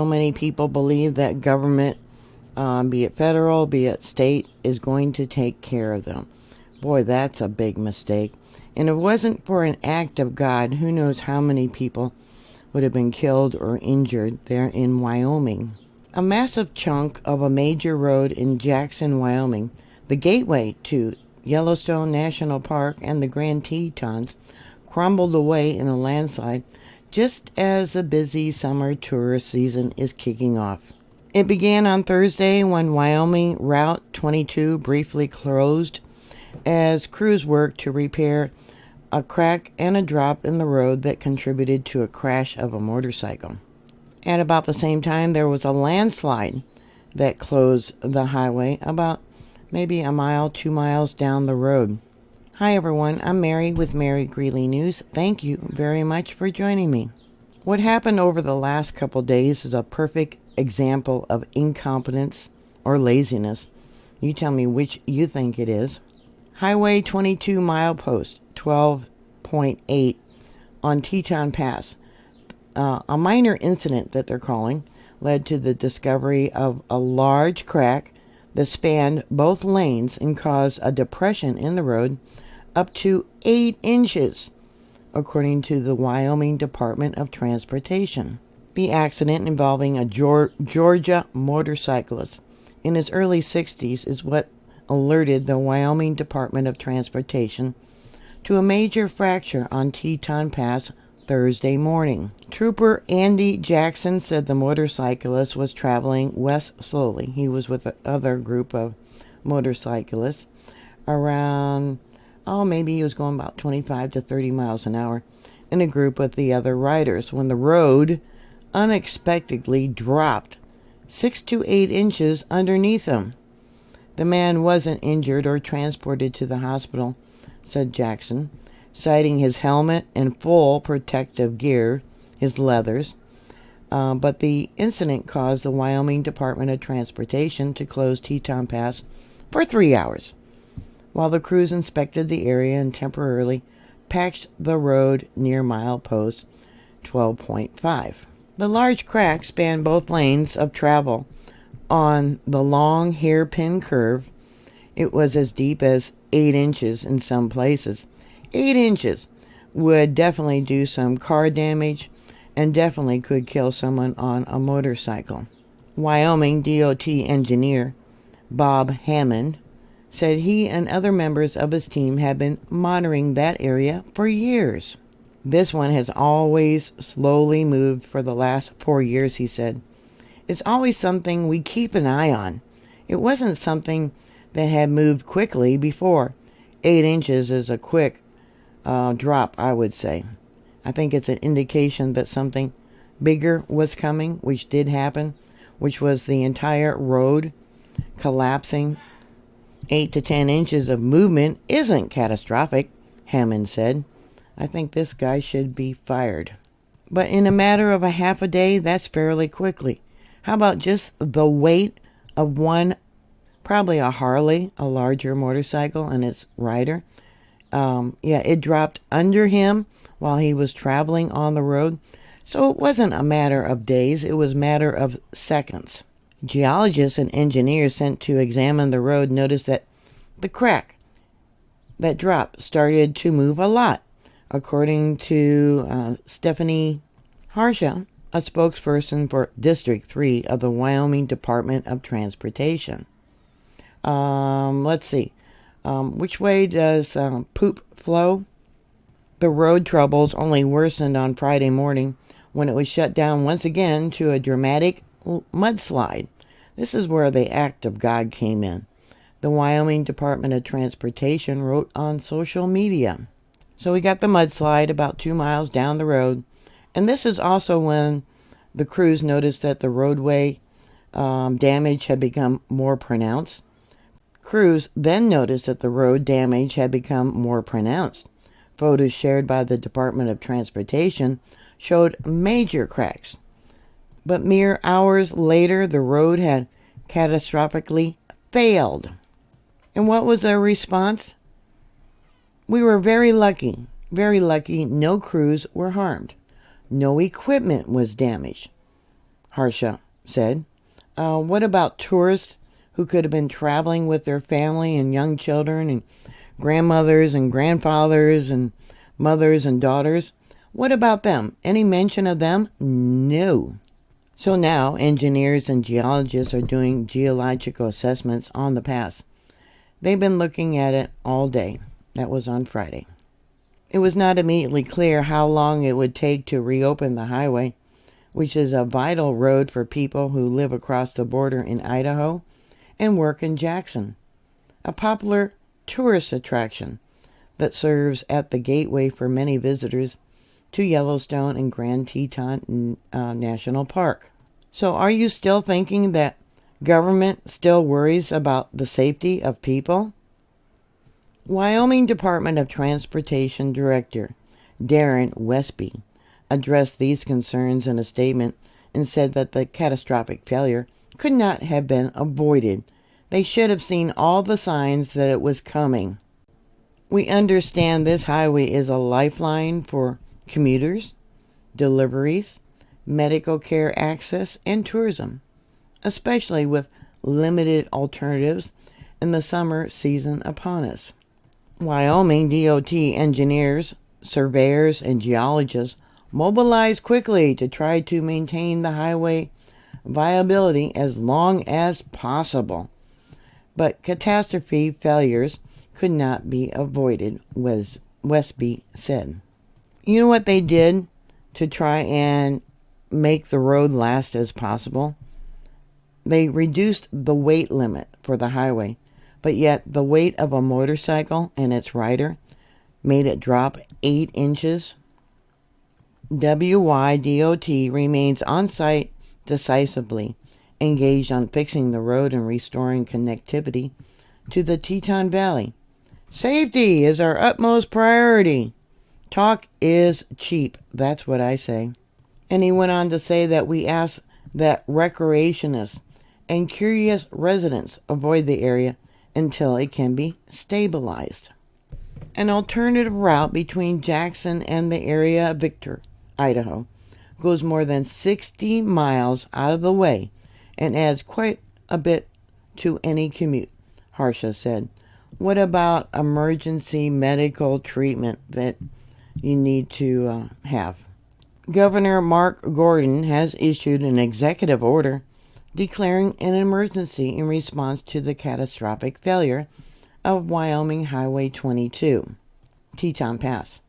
so many people believe that government, be it federal, be it state, is going to take care of them. Boy, that's a big mistake. And if it wasn't for an act of God, who knows how many people would have been killed or injured there in Wyoming. A massive chunk of a major road in Jackson, Wyoming, the gateway to Yellowstone National Park and the Grand Tetons, crumbled away in a landslide just as the busy summer tourist season is kicking off. It began on Thursday when Wyoming Route 22 briefly closed as crews worked to repair a crack and a drop in the road that contributed to a crash of a motorcycle. At about the same time, there was a landslide that closed the highway about maybe a mile, 2 miles down the road. Hi everyone, I'm Mary with MaryGreeley News. Thank you very much for joining me. What happened over the last couple days is a perfect example of incompetence or laziness. You tell me which you think it is. Highway 22 milepost 12.8 on Teton Pass. A minor incident that they're calling led to the discovery of a large crack that spanned both lanes and caused a depression in the road up to 8 inches, according to the Wyoming Department of Transportation. The accident involving a Georgia motorcyclist in his early 60s is what alerted the Wyoming Department of Transportation to a major fracture on Teton Pass Thursday morning. Trooper Andy Jackson said the motorcyclist was traveling west slowly. He was with another group of motorcyclists around, maybe he was going about 25 to 30 miles an hour in a group with the other riders when the road unexpectedly dropped 6 to 8 inches underneath him. The man wasn't injured or transported to the hospital, said Jackson, citing his helmet and full protective gear, his leathers. But the incident caused the Wyoming Department of Transportation to close Teton Pass for 3 hours, while the crews inspected the area and temporarily patched the road near milepost 12.5. The large crack spanned both lanes of travel on the long hairpin curve. It was as deep as 8 inches in some places. 8 inches would definitely do some car damage and definitely could kill someone on a motorcycle. Wyoming DOT engineer Bob Hammond said he and other members of his team have been monitoring that area for years. This one has always slowly moved for the last 4 years, he said. It's always something we keep an eye on. It wasn't something that had moved quickly before. 8 inches is a quick drop, I would say. I think it's an indication that something bigger was coming, which did happen, which was the entire road collapsing. 8 to 10 inches of movement isn't catastrophic, Hammond said. I think this guy should be fired. But in a matter of a half a day, that's fairly quickly. How about just the weight of one, probably a Harley, a larger motorcycle, and its rider? It dropped under him while he was traveling on the road. So it wasn't a matter of days, it was a matter of seconds. Geologists and engineers sent to examine the road noticed that the crack that dropped started to move a lot, according to Stephanie Harsha, a spokesperson for District 3 of the Wyoming Department of Transportation. Let's see. Which way does poop flow? The road troubles only worsened on Friday morning when it was shut down once again to a dramatic mudslide. This is where the act of God came in. The Wyoming Department of Transportation wrote on social media. So we got the mudslide about 2 miles down the road. And this is also when the crews noticed that the roadway damage had become more pronounced. Crews then noticed that the road damage had become more pronounced. Photos shared by the Department of Transportation showed major cracks. But mere hours later, the road had catastrophically failed. And what was their response? We were very lucky. No crews were harmed. No equipment was damaged. Harsha said. What about tourists who could have been traveling with their family and young children and grandmothers and grandfathers and mothers and daughters? What about them? Any mention of them? No. So now engineers and geologists are doing geological assessments on the pass. They've been looking at it all day. That was on Friday. It was not immediately clear how long it would take to reopen the highway, which is a vital road for people who live across the border in Idaho and work in Jackson, a popular tourist attraction that serves at the gateway for many visitors to Yellowstone and Grand Teton National Park. So are you still thinking that government still worries about the safety of people? Wyoming Department of Transportation Director Darren Westby addressed these concerns in a statement and said that the catastrophic failure could not have been avoided. They should have seen all the signs that it was coming. We understand this highway is a lifeline for commuters, deliveries, medical care access, and tourism, especially with limited alternatives in the summer season upon us. Wyoming DOT engineers, surveyors, and geologists mobilized quickly to try to maintain the highway viability as long as possible. But catastrophe failures could not be avoided, Westby said. You know what they did to try and make the road last as possible? They reduced the weight limit for the highway, but yet the weight of a motorcycle and its rider made it drop 8 inches. WYDOT remains on site decisively engaged on fixing the road and restoring connectivity to the Teton Valley. Safety is our utmost priority. Talk is cheap, that's what I say. And he went on to say that we ask that recreationists and curious residents avoid the area until it can be stabilized. An alternative route between Jackson and the area of Victor, Idaho, goes more than 60 miles out of the way and adds quite a bit to any commute, Harsha said. What about emergency medical treatment that you need to have? Governor Mark Gordon has issued an executive order declaring an emergency in response to the catastrophic failure of Wyoming Highway 22, Teton Pass.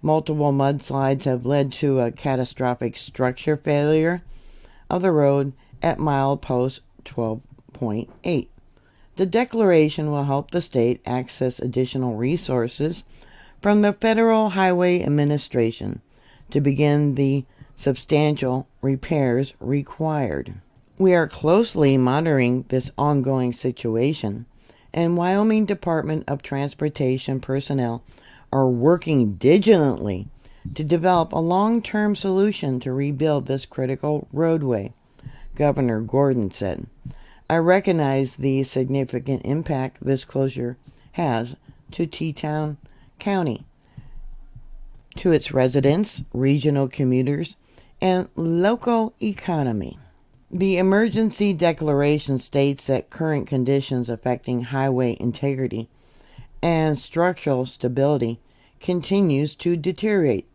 Multiple mudslides have led to a catastrophic structure failure of the road at milepost 12.8. The declaration will help the state access additional resources from the Federal Highway Administration to begin the substantial repairs required. We are closely monitoring this ongoing situation, and Wyoming Department of Transportation personnel are working diligently to develop a long-term solution to rebuild this critical roadway, Governor Gordon said. I recognize the significant impact this closure has to Teton County, to its residents, regional commuters, and local economy. The emergency declaration states that current conditions affecting highway integrity and structural stability continues to deteriorate,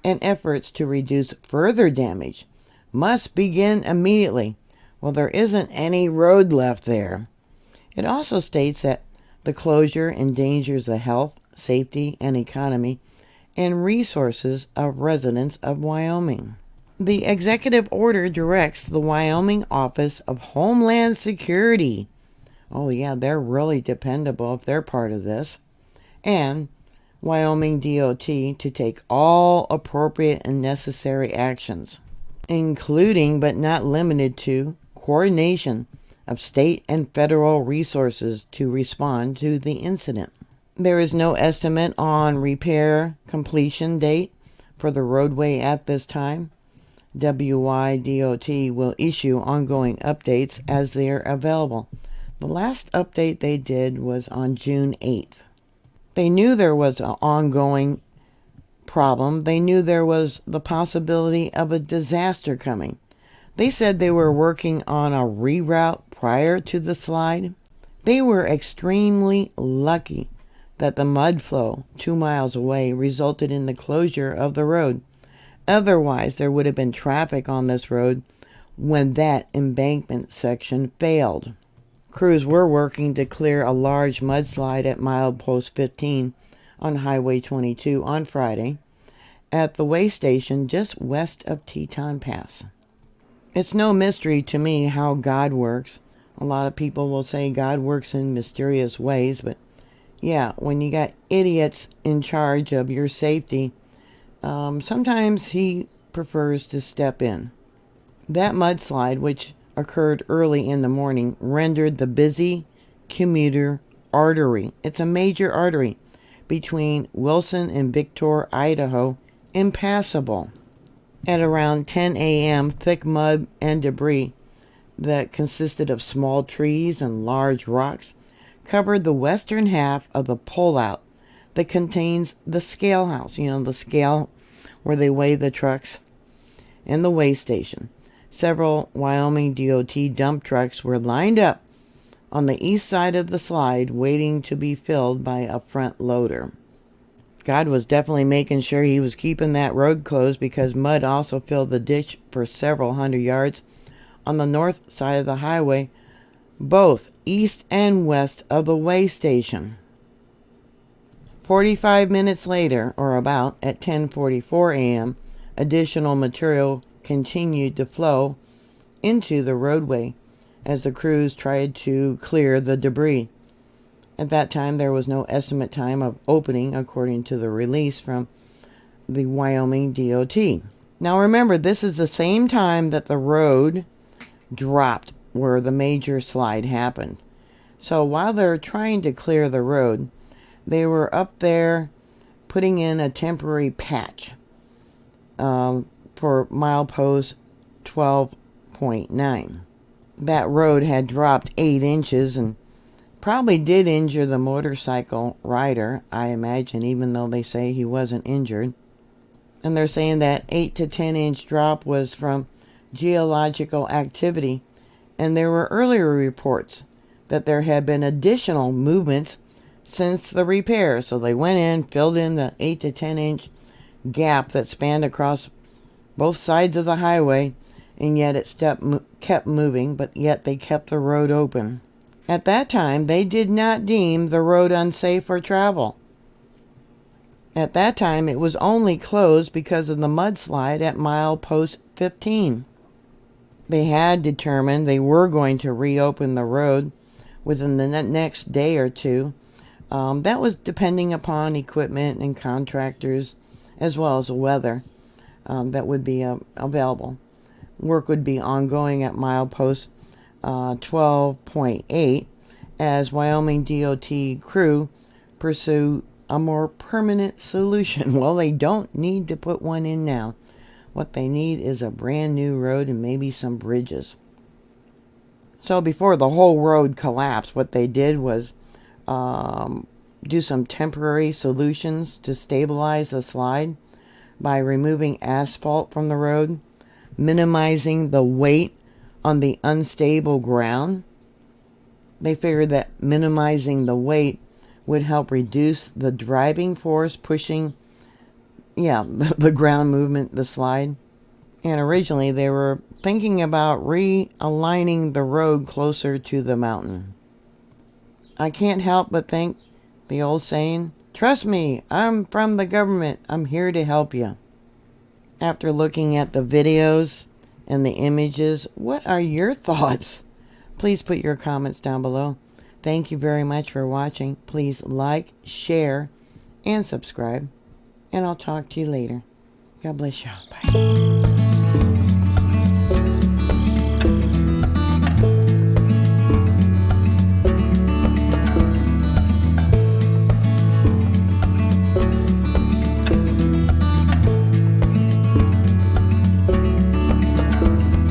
and efforts to reduce further damage must begin immediately. Well, there isn't any road left there. It also states that the closure endangers the health, safety, and economy and resources of residents of Wyoming. The executive order directs the Wyoming Office of Homeland Security. Oh yeah, they're really dependable if they're part of this. And Wyoming DOT to take all appropriate and necessary actions, including but not limited to coordination of state and federal resources to respond to the incident. There is no estimate on repair completion date for the roadway at this time. WYDOT will issue ongoing updates as they are available. The last update they did was on June 8th. They knew there was an ongoing problem. They knew there was the possibility of a disaster coming. They said they were working on a reroute prior to the slide. They were extremely lucky that the mud flow 2 miles away resulted in the closure of the road. Otherwise, there would have been traffic on this road when that embankment section failed. Crews were working to clear a large mudslide at milepost 15 on Highway 22 on Friday at the way station just west of Teton Pass. It's no mystery to me how God works. A lot of people will say God works in mysterious ways, but yeah, when you got idiots in charge of your safety, sometimes he prefers to step in. That mudslide, which occurred early in the morning, rendered the busy commuter artery, it's a major artery, between Wilson and Victor, Idaho, impassable. At around 10 a.m., thick mud and debris that consisted of small trees and large rocks covered the western half of the pullout that contains the scale house, the scale where they weigh the trucks, and the weigh station. Several Wyoming DOT dump trucks were lined up on the east side of the slide waiting to be filled by a front loader. God was definitely making sure he was keeping that road closed, because mud also filled the ditch for several hundred yards on the north side of the highway, both east and west of the weigh station. 45 minutes later, or about at 10:44 a.m., additional material continued to flow into the roadway as the crews tried to clear the debris. At that time, there was no estimate time of opening, according to the release from the Wyoming DOT. Now remember, this is the same time that the road dropped where the major slide happened. So while they're trying to clear the road, they were up there putting in a temporary patch for milepost 12.9. That road had dropped 8 inches and probably did injure the motorcycle rider, I imagine, even though they say he wasn't injured. And they're saying that 8 to 10 inch drop was from geological activity, and there were earlier reports that there had been additional movements since the repair. So they went in, filled in the 8 to 10 inch gap that spanned across both sides of the highway, and yet it kept moving, but yet they kept the road open. At that time, they did not deem the road unsafe for travel. At that time, it was only closed because of the mudslide at milepost 15. They had determined they were going to reopen the road within the next day or two. That was depending upon equipment and contractors, as well as the weather that would be available. Work would be ongoing at milepost 12.8 as Wyoming DOT crew pursue a more permanent solution. Well, they don't need to put one in now. What they need is a brand new road and maybe some bridges. So before the whole road collapsed, what they did was do some temporary solutions to stabilize the slide by removing asphalt from the road, minimizing the weight on the unstable ground. They figured that minimizing the weight would help reduce the driving force pushing, the ground movement, the slide. And originally they were thinking about realigning the road closer to the mountain. I can't help but think the old saying, "Trust me, I'm from the government. I'm here to help you." After looking at the videos and the images, what are your thoughts? Please put your comments down below. Thank you very much for watching. Please like, share, and subscribe. And I'll talk to you later. God bless y'all. Bye.